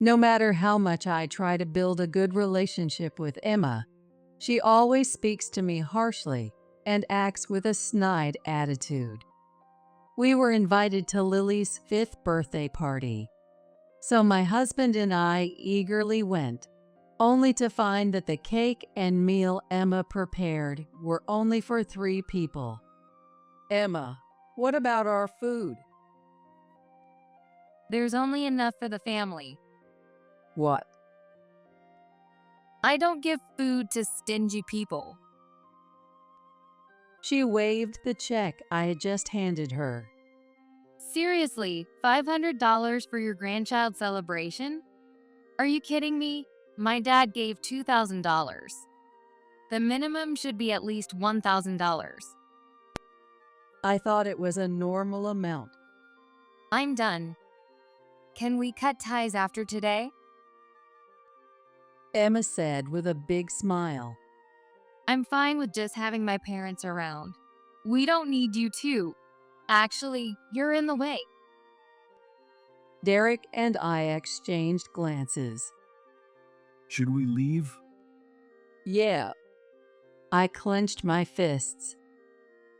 No matter how much I try to build a good relationship with Emma, she always speaks to me harshly and acts with a snide attitude. We were invited to Lily's 5th birthday party, so my husband and I eagerly went, only to find that the cake and meal Emma prepared were only for 3 people. Emma, what about our food? There's only enough for the family. What? I don't give food to stingy people. She waved the check I had just handed her. Seriously, $500 for your grandchild celebration? Are you kidding me? My dad gave $2,000. The minimum should be at least $1,000. I thought it was a normal amount. I'm done. Can we cut ties after today? Emma said with a big smile. I'm fine with just having my parents around. We don't need you too. Actually, you're in the way. Derek and I exchanged glances. Should we leave? Yeah. I clenched my fists.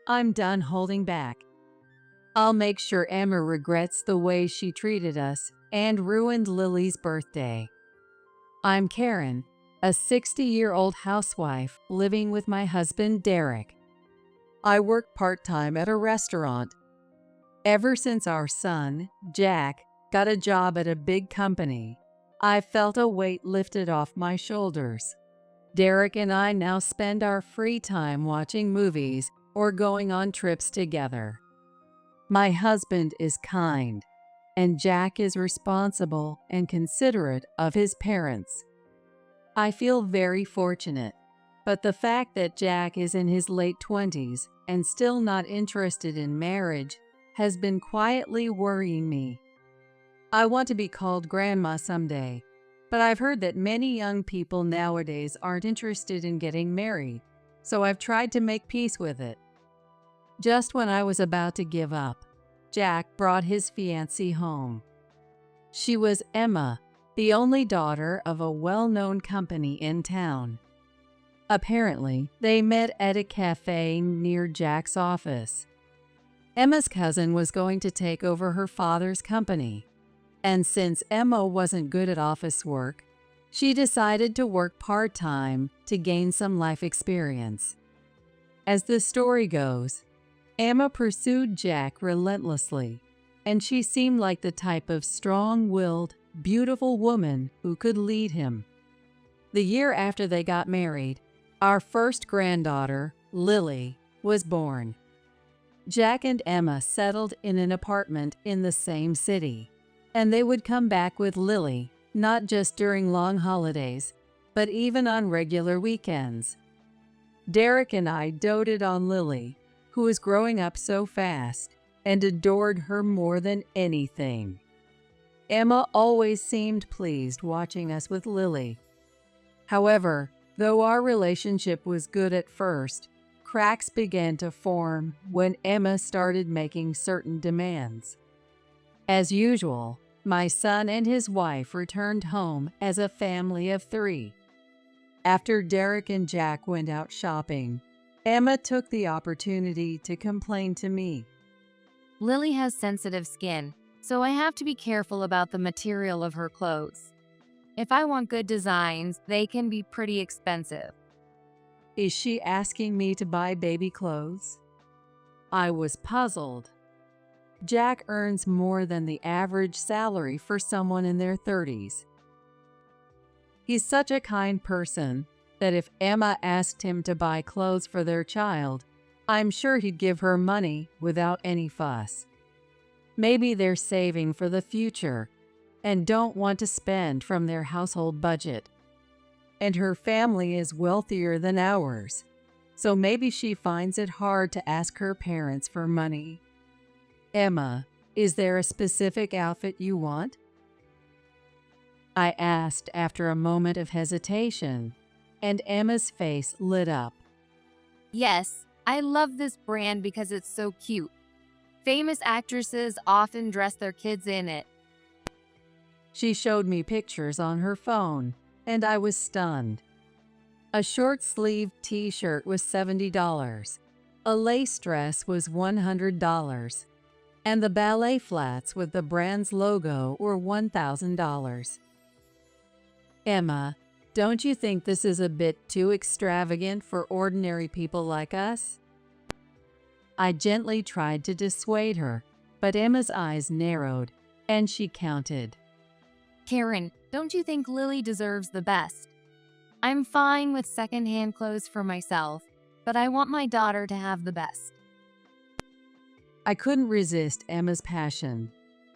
I'm done holding back. I'll make sure Emma regrets the way she treated us and ruined Lily's birthday. I'm Karen, a 60-year-old housewife living with my husband Derek. I work part-time at a restaurant. Ever since our son, Jack, got a job at a big company, I felt a weight lifted off my shoulders. Derek and I now spend our free time watching movies or going on trips together. My husband is kind, and Jack is responsible and considerate of his parents. I feel very fortunate, but the fact that Jack is in his late 20s and still not interested in marriage has been quietly worrying me. I want to be called grandma someday, but I've heard that many young people nowadays aren't interested in getting married, so I've tried to make peace with it. Just when I was about to give up, Jack brought his fiancée home. She was Emma, the only daughter of a well-known company in town. Apparently, they met at a cafe near Jack's office. Emma's cousin was going to take over her father's company, and since Emma wasn't good at office work, she decided to work part-time to gain some life experience. As the story goes, Emma pursued Jack relentlessly, and she seemed like the type of strong-willed, beautiful woman who could lead him. The year after they got married, our first granddaughter, Lily, was born. Jack and Emma settled in an apartment in the same city, and they would come back with Lily, not just during long holidays, but even on regular weekends. Derek and I doted on Lily, who was growing up so fast, and adored her more than anything. Emma always seemed pleased watching us with Lily. However, though our relationship was good at first, cracks began to form when Emma started making certain demands. As usual, my son and his wife returned home as a family of 3. After Derek and Jack went out shopping, Emma took the opportunity to complain to me. Lily has sensitive skin, so I have to be careful about the material of her clothes. If I want good designs, they can be pretty expensive. Is she asking me to buy baby clothes? I was puzzled. Jack earns more than the average salary for someone in their 30s. He's such a kind person that if Emma asked him to buy clothes for their child, I'm sure he'd give her money without any fuss. Maybe they're saving for the future and don't want to spend from their household budget. And her family is wealthier than ours, so maybe she finds it hard to ask her parents for money. Emma, is there a specific outfit you want? I asked after a moment of hesitation, and Emma's face lit up. Yes, I love this brand because it's so cute. Famous actresses often dress their kids in it. She showed me pictures on her phone, and I was stunned. A short-sleeved t-shirt was $70, a lace dress was $100, and the ballet flats with the brand's logo were $1,000. Emma, don't you think this is a bit too extravagant for ordinary people like us? I gently tried to dissuade her, but Emma's eyes narrowed, and she counted. Karen, don't you think Lily deserves the best? I'm fine with secondhand clothes for myself, but I want my daughter to have the best. I couldn't resist Emma's passion,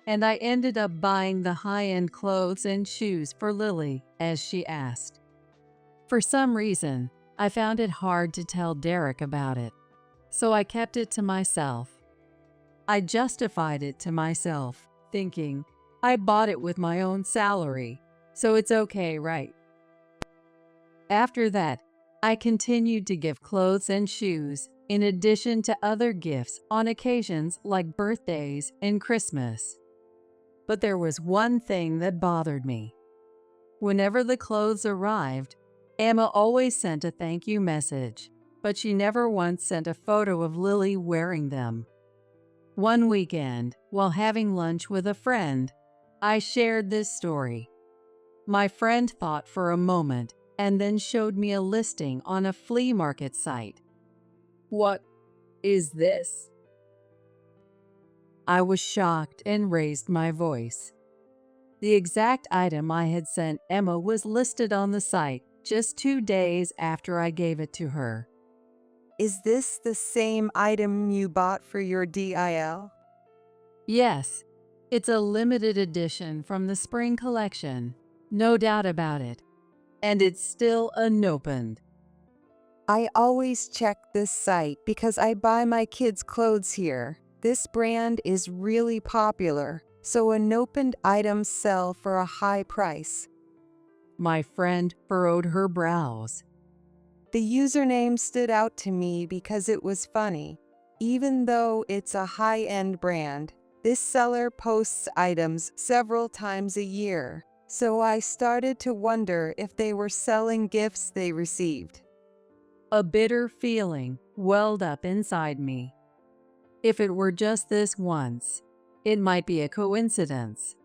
and I ended up buying the high-end clothes and shoes for Lily as she asked. For some reason, I found it hard to tell Derek about it, so I kept it to myself. I justified it to myself, thinking, I bought it with my own salary, so it's okay, right? After that, I continued to give clothes and shoes, in addition to other gifts on occasions like birthdays and Christmas. But there was one thing that bothered me. Whenever the clothes arrived, Emma always sent a thank you message, but she never once sent a photo of Lily wearing them. One weekend, while having lunch with a friend, I shared this story. My friend thought for a moment and then showed me a listing on a flea market site. What is this? I was shocked and raised my voice. The exact item I had sent Emma was listed on the site just 2 days after I gave it to her. Is this the same item you bought for your DIL? Yes, it's a limited edition from the spring collection, no doubt about it. And it's still unopened. I always check this site because I buy my kids' clothes here. This brand is really popular, so unopened items sell for a high price. My friend furrowed her brows. The username stood out to me because it was funny. Even though it's a high-end brand, this seller posts items several times a year, so I started to wonder if they were selling gifts they received. A bitter feeling welled up inside me. If it were just this once, it might be a coincidence.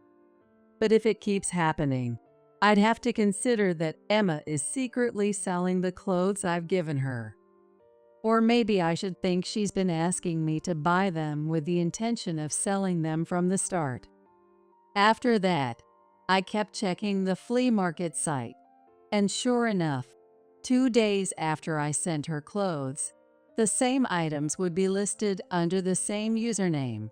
But if it keeps happening, I'd have to consider that Emma is secretly selling the clothes I've given her. Or maybe I should think she's been asking me to buy them with the intention of selling them from the start. After that, I kept checking the flea market site, and sure enough, 2 days after I sent her clothes, the same items would be listed under the same username.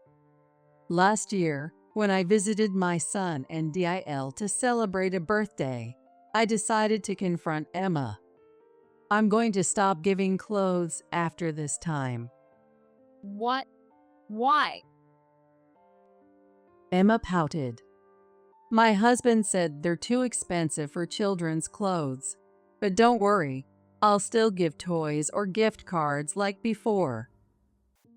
Last year, when I visited my son and DIL to celebrate a birthday, I decided to confront Emma. I'm going to stop giving clothes after this time. What? Why? Emma pouted. My husband said they're too expensive for children's clothes. But don't worry, I'll still give toys or gift cards like before.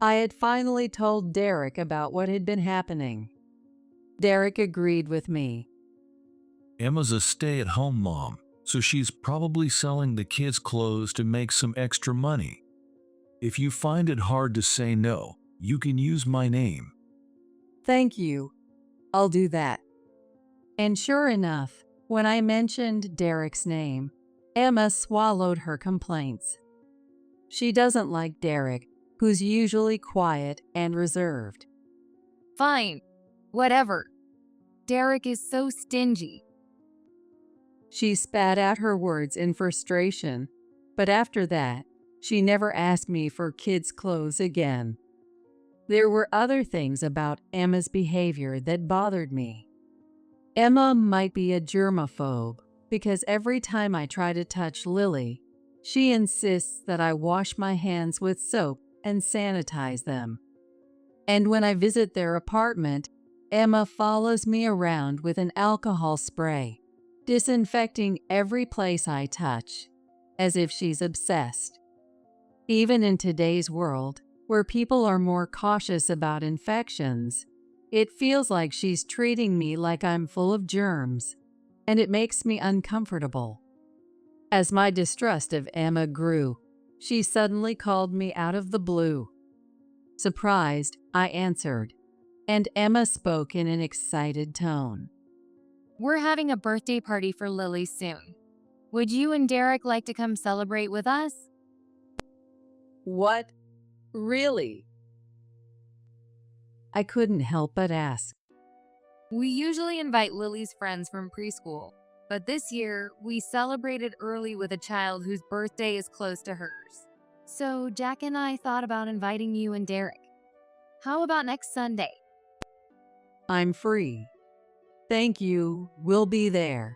I had finally told Derek about what had been happening. Derek agreed with me. Emma's a stay-at-home mom, so she's probably selling the kids' clothes to make some extra money. If you find it hard to say no, you can use my name. Thank you. I'll do that. And sure enough, when I mentioned Derek's name, Emma swallowed her complaints. She doesn't like Derek, who's usually quiet and reserved. Fine. Whatever. Derek is so stingy. She spat out her words in frustration, but after that, she never asked me for kids' clothes again. There were other things about Emma's behavior that bothered me. Emma might be a germaphobe, because every time I try to touch Lily, she insists that I wash my hands with soap and sanitize them. And when I visit their apartment, Emma follows me around with an alcohol spray, disinfecting every place I touch, as if she's obsessed. Even in today's world, where people are more cautious about infections, It feels like she's treating me like I'm full of germs, and it makes me uncomfortable. As my distrust of Emma grew, she suddenly called me out of the blue. Surprised, I answered, and Emma spoke in an excited tone. We're having a birthday party for Lily soon. Would you and Derek like to come celebrate with us? What? Really? I couldn't help but ask. We usually invite Lily's friends from preschool, but this year we celebrated early with a child whose birthday is close to hers. So Jack and I thought about inviting you and Derek. How about next Sunday? I'm free. Thank you, we'll be there.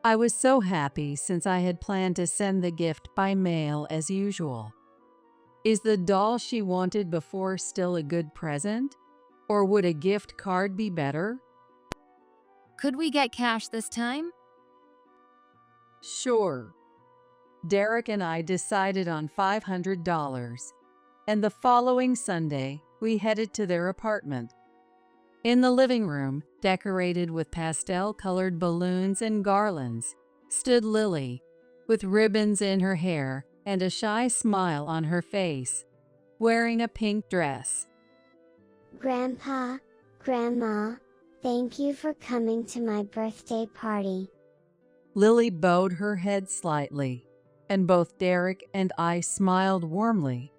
I was so happy since I had planned to send the gift by mail as usual. Is the doll she wanted before still a good present? Or would a gift card be better? Could we get cash this time? Sure. Derek and I decided on $500, and the following Sunday, we headed to their apartment. In the living room, decorated with pastel-colored balloons and garlands, stood Lily, with ribbons in her hair and a shy smile on her face, wearing a pink dress. Grandpa, Grandma, thank you for coming to my birthday party. Lily bowed her head slightly, and both Derek and I smiled warmly,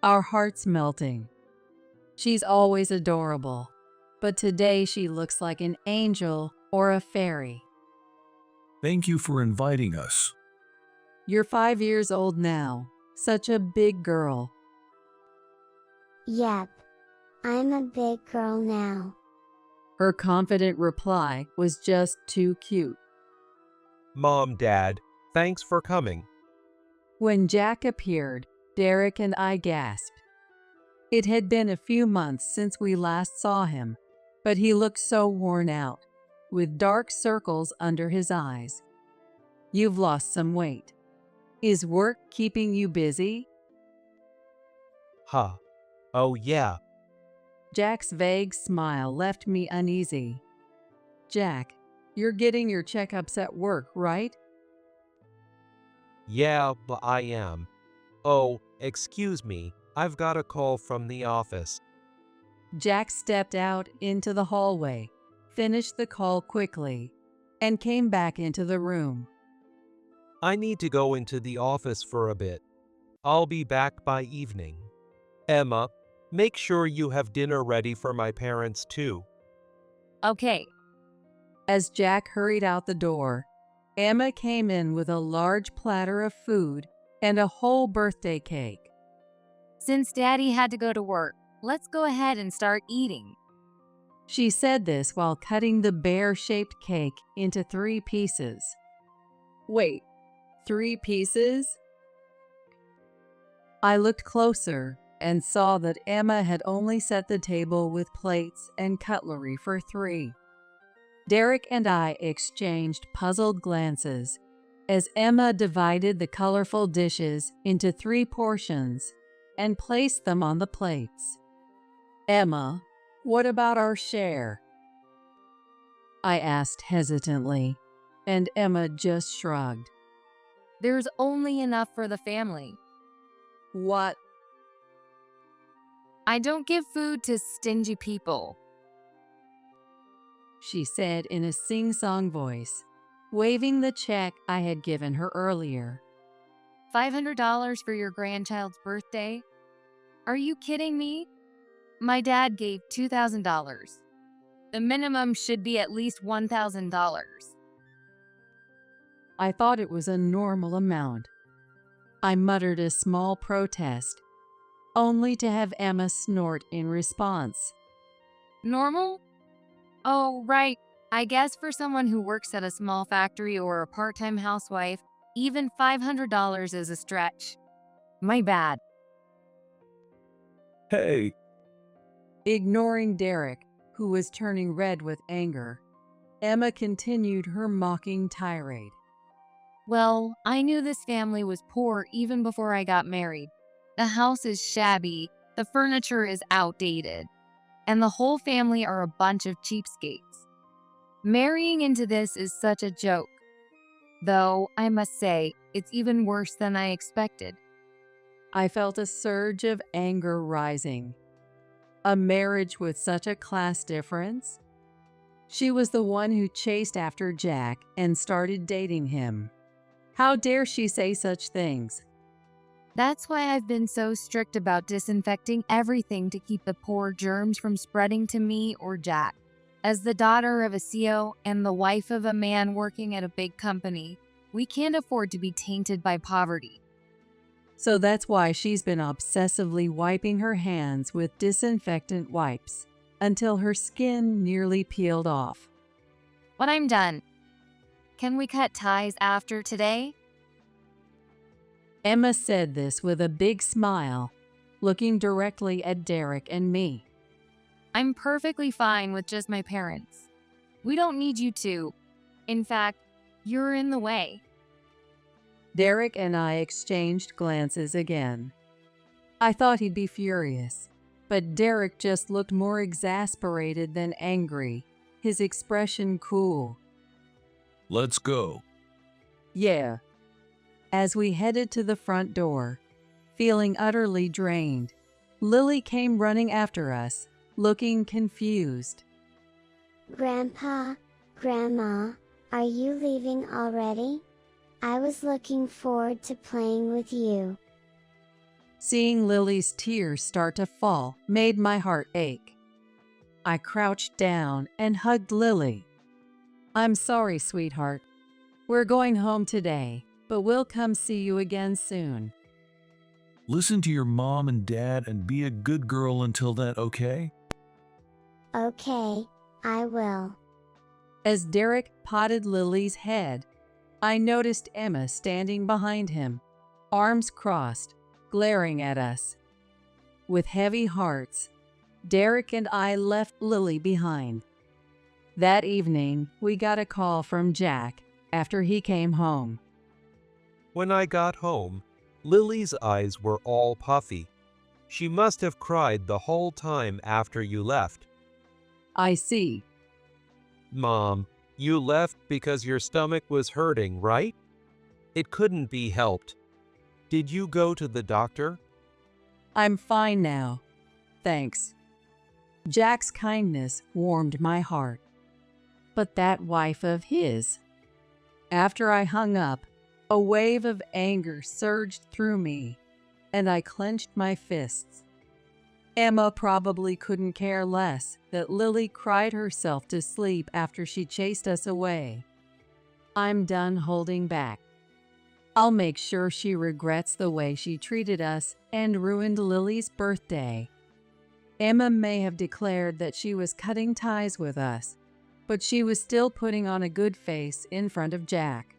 our hearts melting. She's always adorable, but today she looks like an angel or a fairy. Thank you for inviting us. You're 5 years old now, such a big girl. Yep, I'm a big girl now. Her confident reply was just too cute. Mom, Dad, thanks for coming. When Jack appeared, Derek and I gasped. It had been a few months since we last saw him, but he looked so worn out, with dark circles under his eyes. You've lost some weight. Is work keeping you busy? Huh. Oh yeah. Jack's vague smile left me uneasy. Jack, you're getting your checkups at work, right? Yeah, but I am. Oh, excuse me, I've got a call from the office. Jack stepped out into the hallway, finished the call quickly, and came back into the room. I need to go into the office for a bit. I'll be back by evening. Emma, make sure you have dinner ready for my parents too. Okay. As Jack hurried out the door, Emma came in with a large platter of food and a whole birthday cake. Since Daddy had to go to work, let's go ahead and start eating. She said this while cutting the bear-shaped cake into 3 pieces. Wait, 3 pieces? I looked closer and saw that Emma had only set the table with plates and cutlery for 3. Derek and I exchanged puzzled glances as Emma divided the colorful dishes into 3 portions and placed them on the plates. Emma, what about our share? I asked hesitantly, and Emma just shrugged. There's only enough for the family. What? I don't give food to stingy people. She said in a sing-song voice, waving the check I had given her earlier. $500 for your grandchild's birthday? Are you kidding me? My dad gave $2,000. The minimum should be at least $1,000. I thought it was a normal amount. I muttered a small protest, only to have Emma snort in response. Normal? Oh, right. I guess for someone who works at a small factory or a part-time housewife, even $500 is a stretch. My bad. Hey, Ignoring Derek, who was turning red with anger, Emma continued her mocking tirade. Well, I knew this family was poor even before I got married. The house is shabby, the furniture is outdated, and the whole family are a bunch of cheapskates. Marrying into this is such a joke. Though, I must say, it's even worse than I expected. I felt a surge of anger rising. A marriage with such a class difference? She was the one who chased after Jack and started dating him. How dare she say such things? That's why I've been so strict about disinfecting everything to keep the poor germs from spreading to me or Jack. As the daughter of a CEO and the wife of a man working at a big company, we can't afford to be tainted by poverty. So that's why she's been obsessively wiping her hands with disinfectant wipes until her skin nearly peeled off. When I'm done, can we cut ties after today? Emma said this with a big smile, looking directly at Derek and me. I'm perfectly fine with just my parents. We don't need you to. In fact, you're in the way. Derek and I exchanged glances again. I thought he'd be furious, but Derek just looked more exasperated than angry, his expression cool. Let's go. Yeah. As we headed to the front door, feeling utterly drained, Lily came running after us, looking confused. Grandpa, Grandma, are you leaving already? I was looking forward to playing with you. Seeing Lily's tears start to fall made my heart ache. I crouched down and hugged Lily. I'm sorry, sweetheart. We're going home today, but we'll come see you again soon. Listen to your mom and dad and be a good girl until then, okay? Okay, I will. As Derek patted Lily's head, I noticed Emma standing behind him, arms crossed, glaring at us. With heavy hearts, Derek and I left Lily behind. That evening, we got a call from Jack after he came home. When I got home, Lily's eyes were all puffy. She must have cried the whole time after you left. I see. Mom, you left because your stomach was hurting, right? It couldn't be helped. Did you go to the doctor? I'm fine now. Thanks. Jack's kindness warmed my heart. But that wife of his. After I hung up, a wave of anger surged through me, and I clenched my fists. Emma probably couldn't care less that Lily cried herself to sleep after she chased us away. I'm done holding back. I'll make sure she regrets the way she treated us and ruined Lily's birthday. Emma may have declared that she was cutting ties with us, but she was still putting on a good face in front of Jack.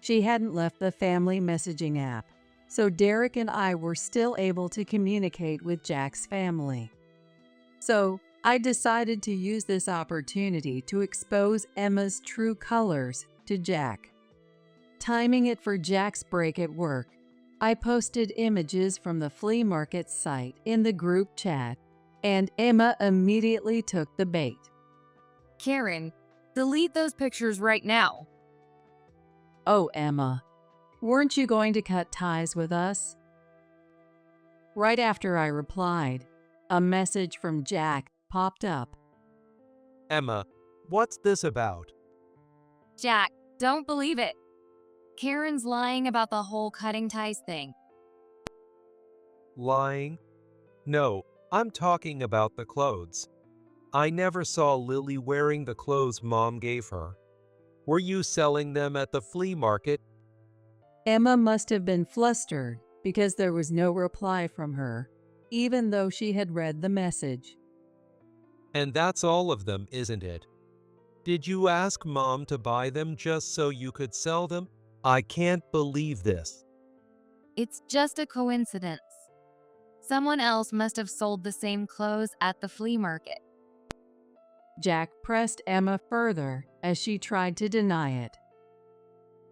She hadn't left the family messaging app, so Derek and I were still able to communicate with Jack's family. So I decided to use this opportunity to expose Emma's true colors to Jack. Timing it for Jack's break at work, I posted images from the flea market site in the group chat, and Emma immediately took the bait. Karen, delete those pictures right now. Oh, Emma, weren't you going to cut ties with us? Right after I replied, a message from Jack popped up. Emma, what's this about? Jack, don't believe it. Karen's lying about the whole cutting ties thing. Lying? No, I'm talking about the clothes. I never saw Lily wearing the clothes Mom gave her. Were you selling them at the flea market? Emma must have been flustered because there was no reply from her, even though she had read the message. And that's all of them, isn't it? Did you ask Mom to buy them just so you could sell them? I can't believe this. It's just a coincidence. Someone else must have sold the same clothes at the flea market. Jack pressed Emma further as she tried to deny it.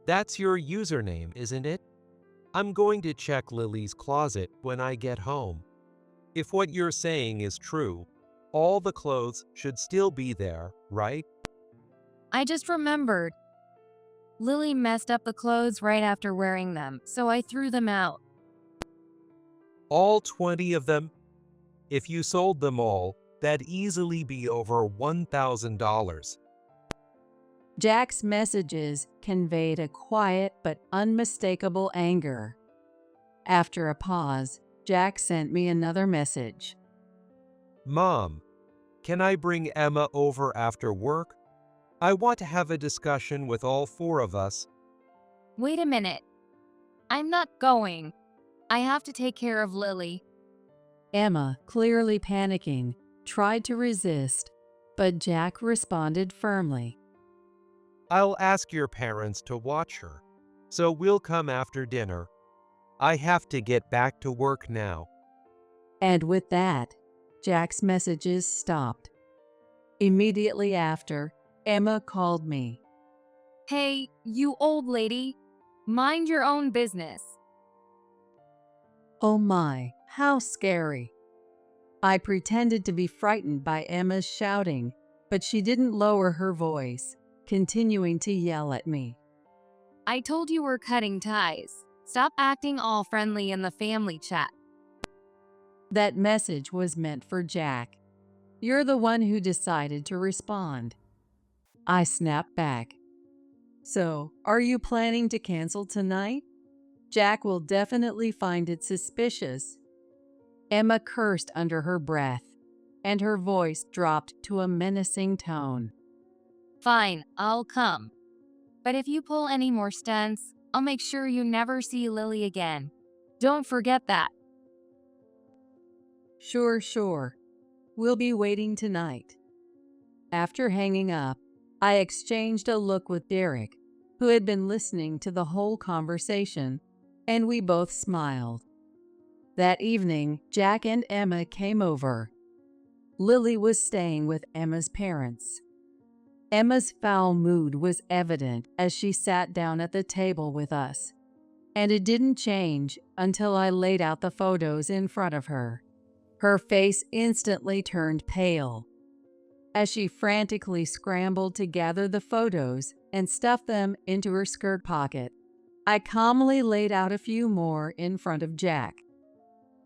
That's your username, isn't it? I'm going to check Lily's closet when I get home. If what you're saying is true, All the clothes should still be there, right? I just remembered. Lily messed up the clothes right after wearing them, so I threw them out. All 20 of them? If you sold them all, that'd easily be over $1,000. Jack's messages conveyed a quiet but unmistakable anger. After a pause, Jack sent me another message. Mom, can I bring Emma over after work? I want to have a discussion with all 4 of us. Wait a minute. I'm not going. I have to take care of Lily. Emma, clearly panicking, tried to resist, but Jack responded firmly. I'll ask your parents to watch her, so we'll come after dinner. I have to get back to work now. And with that, Jack's messages stopped. Immediately after, Emma called me. Hey, you old lady. Mind your own business. Oh my, how scary. I pretended to be frightened by Emma's shouting, but she didn't lower her voice, continuing to yell at me. I told you we're cutting ties. Stop acting all friendly in the family chat. That message was meant for Jack. You're the one who decided to respond. I snapped back. So, are you planning to cancel tonight? Jack will definitely find it suspicious. Emma cursed under her breath, and her voice dropped to a menacing tone. Fine, I'll come. But if you pull any more stunts, I'll make sure you never see Lily again. Don't forget that. Sure. We'll be waiting tonight. After hanging up, I exchanged a look with Derek, who had been listening to the whole conversation, and we both smiled. That evening, Jack and Emma came over. Lily was staying with Emma's parents. Emma's foul mood was evident as she sat down at the table with us, and it didn't change until I laid out the photos in front of her. Her face instantly turned pale. As she frantically scrambled to gather the photos and stuff them into her skirt pocket, I calmly laid out a few more in front of Jack.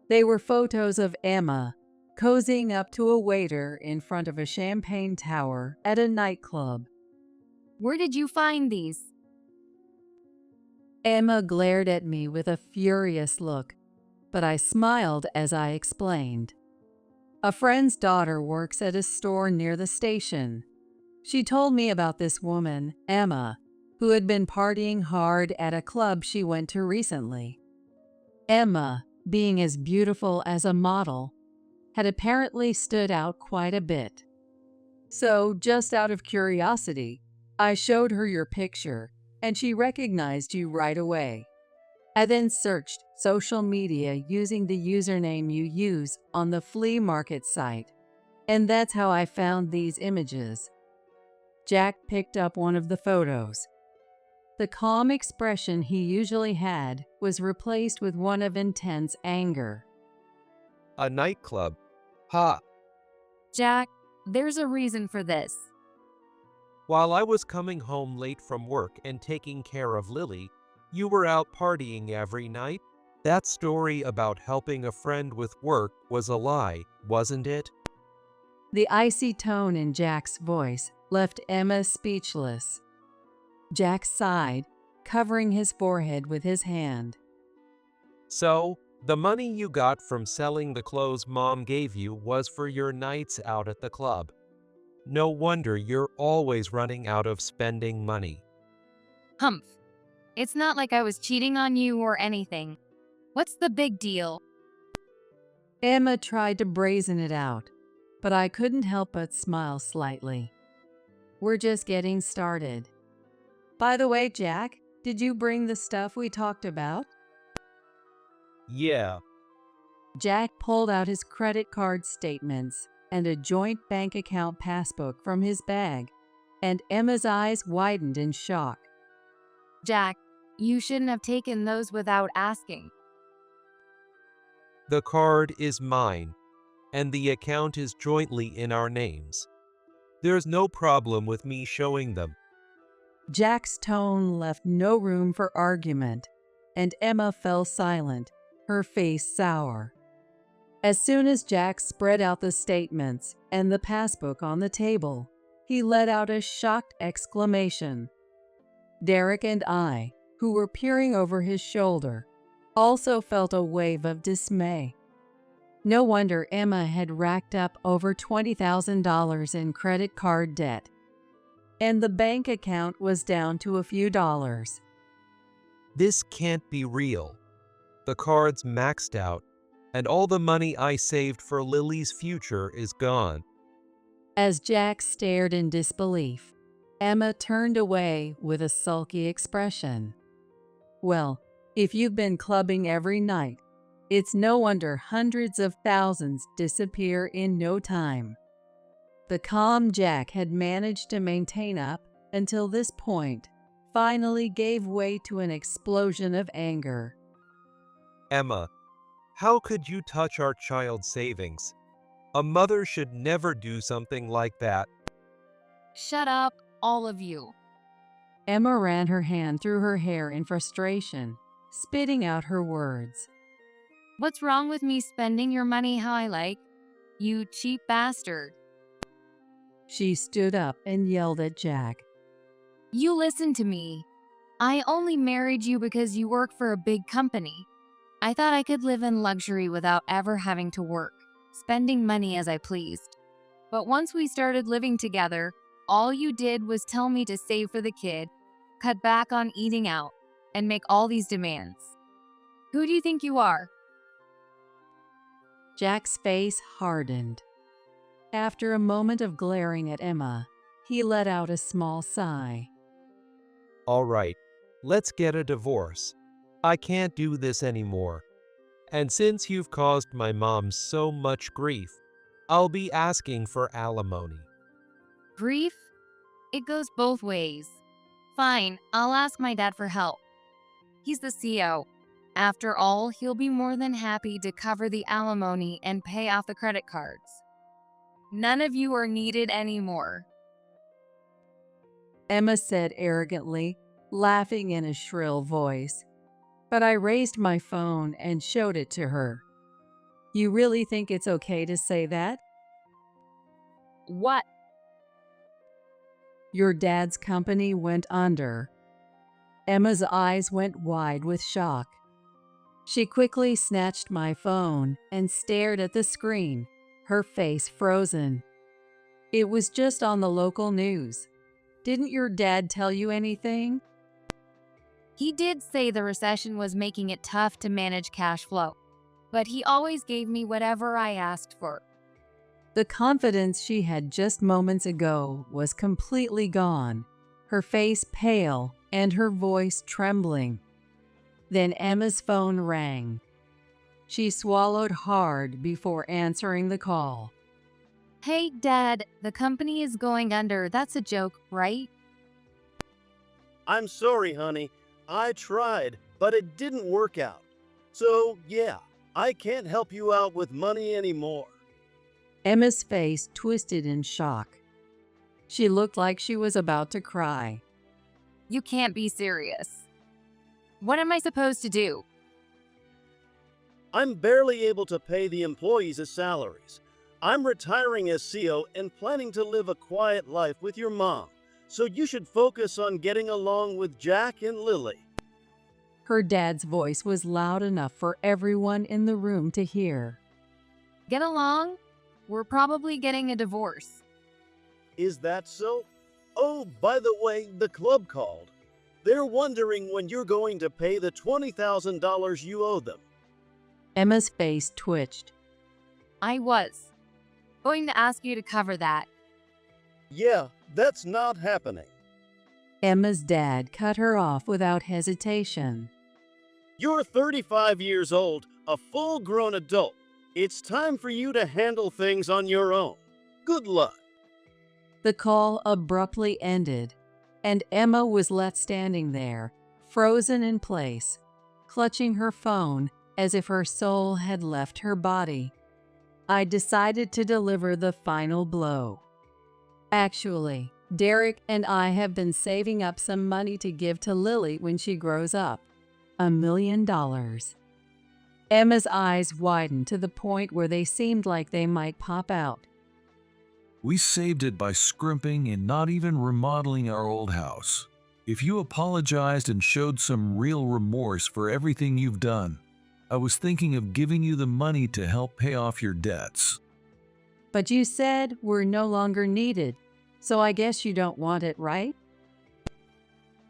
They were photos of Emma cozying up to a waiter in front of a champagne tower at a nightclub. Where did you find these? Emma glared at me with a furious look, but I smiled as I explained. A friend's daughter works at a store near the station. She told me about this woman, Emma, who had been partying hard at a club she went to recently. Emma, being as beautiful as a model, had apparently stood out quite a bit. So, just out of curiosity, I showed her your picture, and she recognized you right away. I then searched social media using the username you use on the flea market site, and that's how I found these images. Jack picked up one of the photos. The calm expression he usually had was replaced with one of intense anger. A nightclub? Ha! Jack, there's a reason for this. While I was coming home late from work and taking care of Lily, you were out partying every night? That story about helping a friend with work was a lie, wasn't it? The icy tone in Jack's voice left Emma speechless. Jack sighed, covering his forehead with his hand. So, the money you got from selling the clothes Mom gave you was for your nights out at the club. No wonder you're always running out of spending money. Humph. It's not like I was cheating on you or anything. What's the big deal? Emma tried to brazen it out, but I couldn't help but smile slightly. We're just getting started. By the way, Jack, did you bring the stuff we talked about? Yeah. Jack pulled out his credit card statements and a joint bank account passbook from his bag, and Emma's eyes widened in shock. Jack, you shouldn't have taken those without asking. The card is mine. and the account is jointly in our names. There's no problem with me showing them. Jack's tone left no room for argument, and Emma fell silent, her face sour. As soon as Jack spread out the statements and the passbook on the table, he let out a shocked exclamation. Derek and I, who were peering over his shoulder, also felt a wave of dismay. No wonder Emma had racked up over $20,000 in credit card debt, and the bank account was down to a few dollars. This can't be real. The card's maxed out, and all the money I saved for Lily's future is gone. As Jack stared in disbelief, Emma turned away with a sulky expression. Well, if you've been clubbing every night, it's no wonder hundreds of thousands disappear in no time. The calm Jack had managed to maintain up until this point finally gave way to an explosion of anger. Emma, how could you touch our child's savings? A mother should never do something like that. Shut up, all of you. Emma ran her hand through her hair in frustration, spitting out her words. What's wrong with me spending your money how I like? You cheap bastard. She stood up and yelled at Jack. You listen to me. I only married you because you work for a big company. I thought I could live in luxury without ever having to work, spending money as I pleased. But once we started living together, all you did was tell me to save for the kid, cut back on eating out, and make all these demands. Who do you think you are? Jack's face hardened. After a moment of glaring at Emma, he let out a small sigh. All right, let's get a divorce. I can't do this anymore. And since you've caused my mom so much grief, I'll be asking for alimony. Grief? It goes both ways. Fine, I'll ask my dad for help. He's the CEO. After all, he'll be more than happy to cover the alimony and pay off the credit cards. None of you are needed anymore. Emma said arrogantly, laughing in a shrill voice. But I raised my phone and showed it to her. You really think it's okay to say that? What? Your dad's company went under. Emma's eyes went wide with shock. She quickly snatched my phone and stared at the screen, her face frozen. It was just on the local news. Didn't your dad tell you anything? He did say the recession was making it tough to manage cash flow, but he always gave me whatever I asked for. The confidence she had just moments ago was completely gone, her face pale and her voice trembling. Then Emma's phone rang. She swallowed hard before answering the call. Hey, Dad, the company is going under. That's a joke, right? I'm sorry, honey. I tried, but it didn't work out. So, yeah, I can't help you out with money anymore. Emma's face twisted in shock. She looked like she was about to cry. You can't be serious. What am I supposed to do? I'm barely able to pay the employees' salaries. I'm retiring as CEO and planning to live a quiet life with your mom. So you should focus on getting along with Jack and Lily. Her dad's voice was loud enough for everyone in the room to hear. Get along? We're probably getting a divorce. Is that so? Oh, by the way, the club called. They're wondering when you're going to pay the $20,000 you owe them. Emma's face twitched. I was going to ask you to cover that. Yeah, that's not happening. Emma's dad cut her off without hesitation. You're 35 years old, a full-grown adult. It's time for you to handle things on your own. Good luck. The call abruptly ended, and Emma was left standing there, frozen in place, clutching her phone as if her soul had left her body. I decided to deliver the final blow. Actually, Derek and I have been saving up some money to give to Lily when she grows up. $1 million. Emma's eyes widened to the point where they seemed like they might pop out. We saved it by scrimping and not even remodeling our old house. If you apologized and showed some real remorse for everything you've done, I was thinking of giving you the money to help pay off your debts. But you said we're no longer needed, so I guess you don't want it, right?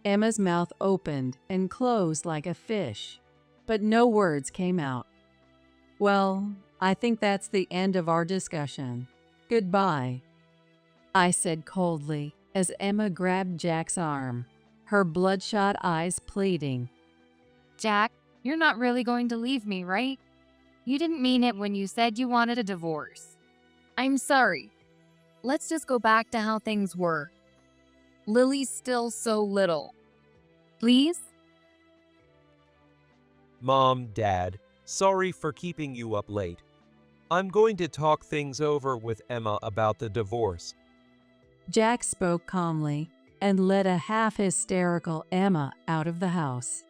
Emma's mouth opened and closed like a fish, but no words came out. Well, I think that's the end of our discussion. Goodbye, I said coldly as Emma grabbed Jack's arm, her bloodshot eyes pleading. Jack, you're not really going to leave me, right? You didn't mean it when you said you wanted a divorce. I'm sorry. Let's just go back to how things were. Lily's still so little. Please? Mom, Dad, sorry for keeping you up late. I'm going to talk things over with Emma about the divorce. Jack spoke calmly and led a half-hysterical Emma out of the house.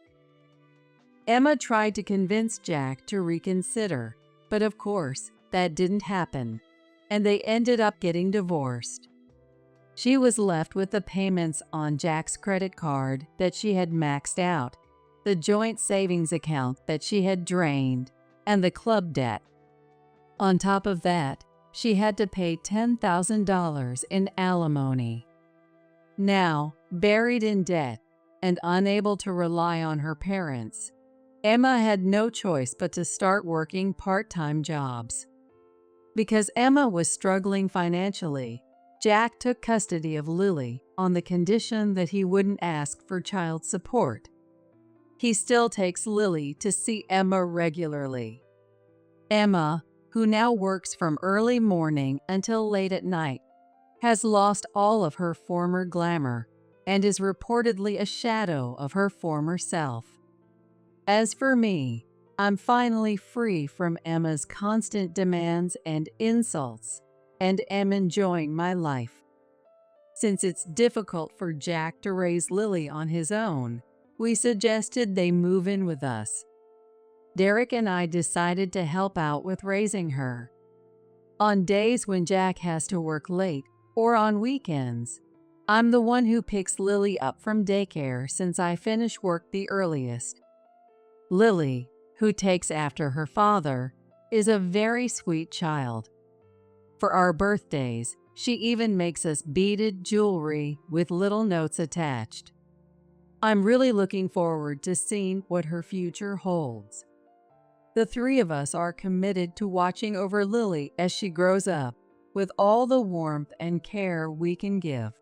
Emma tried to convince Jack to reconsider, but of course, that didn't happen, and they ended up getting divorced. She was left with the payments on Jack's credit card that she had maxed out, the joint savings account that she had drained, and the club debt. On top of that, she had to pay $10,000 in alimony. Now, buried in debt and unable to rely on her parents, Emma had no choice but to start working part-time jobs. Because Emma was struggling financially, Jack took custody of Lily on the condition that he wouldn't ask for child support. He still takes Lily to see Emma regularly. Emma, who now works from early morning until late at night, has lost all of her former glamour and is reportedly a shadow of her former self. As for me, I'm finally free from Emma's constant demands and insults and am enjoying my life. Since it's difficult for Jack to raise Lily on his own, we suggested they move in with us. Derek and I decided to help out with raising her. On days when Jack has to work late or on weekends, I'm the one who picks Lily up from daycare since I finish work the earliest. Lily, who takes after her father, is a very sweet child. For our birthdays, she even makes us beaded jewelry with little notes attached. I'm really looking forward to seeing what her future holds. The three of us are committed to watching over Lily as she grows up with all the warmth and care we can give.